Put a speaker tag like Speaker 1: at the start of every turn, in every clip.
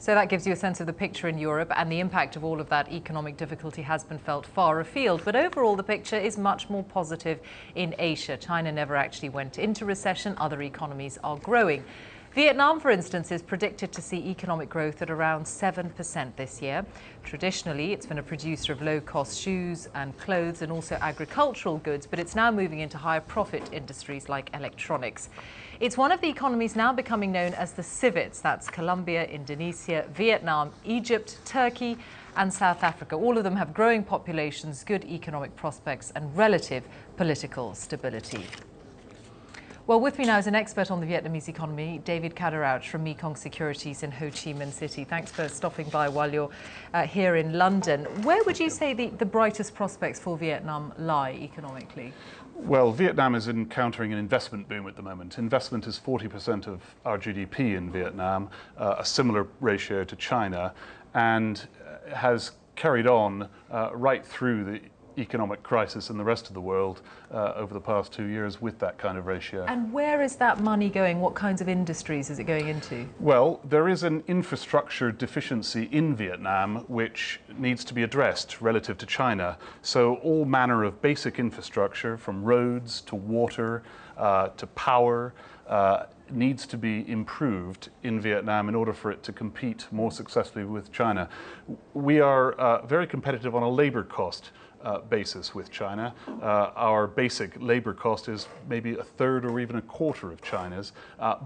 Speaker 1: So that gives you a sense of the picture in Europe, and the impact of all of that economic difficulty has been felt far afield. But overall, the picture is much more positive in Asia. China never actually went into recession. Other economies are growing. Vietnam, for instance, is predicted to see economic growth at around 7% this year. Traditionally, it's been a producer of low-cost shoes and clothes and also agricultural goods, but it's now moving into higher profit industries like electronics. It's one of the economies now becoming known as the civets. That's Colombia, Indonesia, Vietnam, Egypt, Turkey and South Africa. All of them have growing populations, good economic prospects and relative political stability. Well, with me now is an expert on the Vietnamese economy, David Cadarache from Mekong Securities in Ho Chi Minh City. Thanks for stopping by while you're here in London. Where would you say the brightest prospects for Vietnam lie economically?
Speaker 2: Well, Vietnam is encountering an investment boom at the moment. Investment is 40% of our GDP in Vietnam, a similar ratio to China, and has carried on right through the economic crisis in the rest of the world over the past 2 years with that kind of ratio.
Speaker 1: And where is that money going? What kinds of industries is it going into?
Speaker 2: Well, there is an infrastructure deficiency in Vietnam which needs to be addressed relative to China. So all manner of basic infrastructure, from roads to water to power, needs to be improved in Vietnam in order for it to compete more successfully with China. We are very competitive on a labor cost basis with China. Our basic labor cost is maybe a third or even a quarter of China's,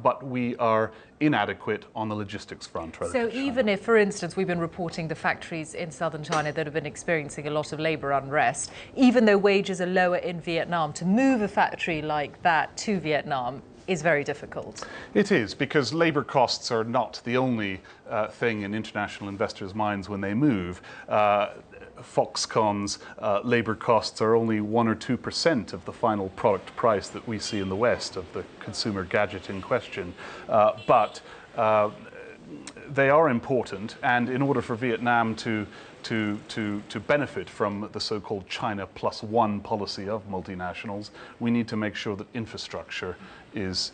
Speaker 2: but we are inadequate on the logistics front.
Speaker 1: So even if, for instance, we've been reporting the factories in southern China that have been experiencing a lot of labor unrest, even though wages are lower in Vietnam, to move a factory like that to Vietnam is very difficult.
Speaker 2: It is, because labor costs are not the only thing in international investors' minds when they move. Foxconn's labor costs are only 1 or 2% of the final product price that we see in the West of the consumer gadget in question. But they are important, and in order for Vietnam to benefit from the so-called China plus one policy of multinationals, we need to make sure that infrastructure is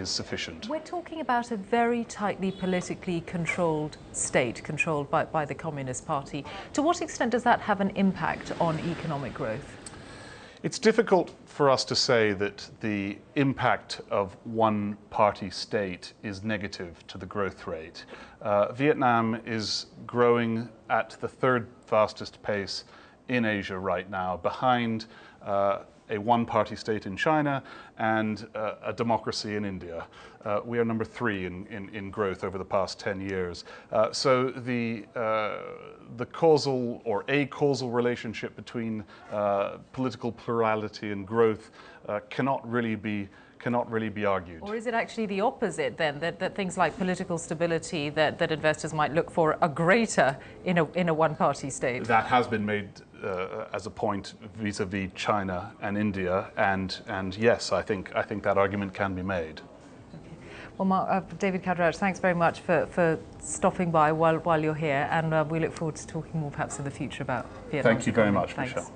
Speaker 2: sufficient.
Speaker 1: We're talking about a very tightly politically controlled state, controlled by the Communist Party. To what extent does that have an impact on economic growth?
Speaker 2: It's difficult for us to say that the impact of one-party state is negative to the growth rate. Vietnam is growing at the third fastest pace in Asia right now, behind a one-party state in China and a democracy in India. We are number 3 in growth over the past 10 years. So the causal or a causal relationship between political plurality and growth cannot really be argued.
Speaker 1: Or is it actually the opposite then, that things like political stability that investors might look for are greater in a one-party state? That
Speaker 2: has been made as a point vis-a-vis China and India, and yes, I think that argument can be made.
Speaker 1: Well, David Cadarache, thanks very much for stopping by while you're here, and we look forward to talking more perhaps in the future about Vietnam.
Speaker 2: Thank you very much, Michelle.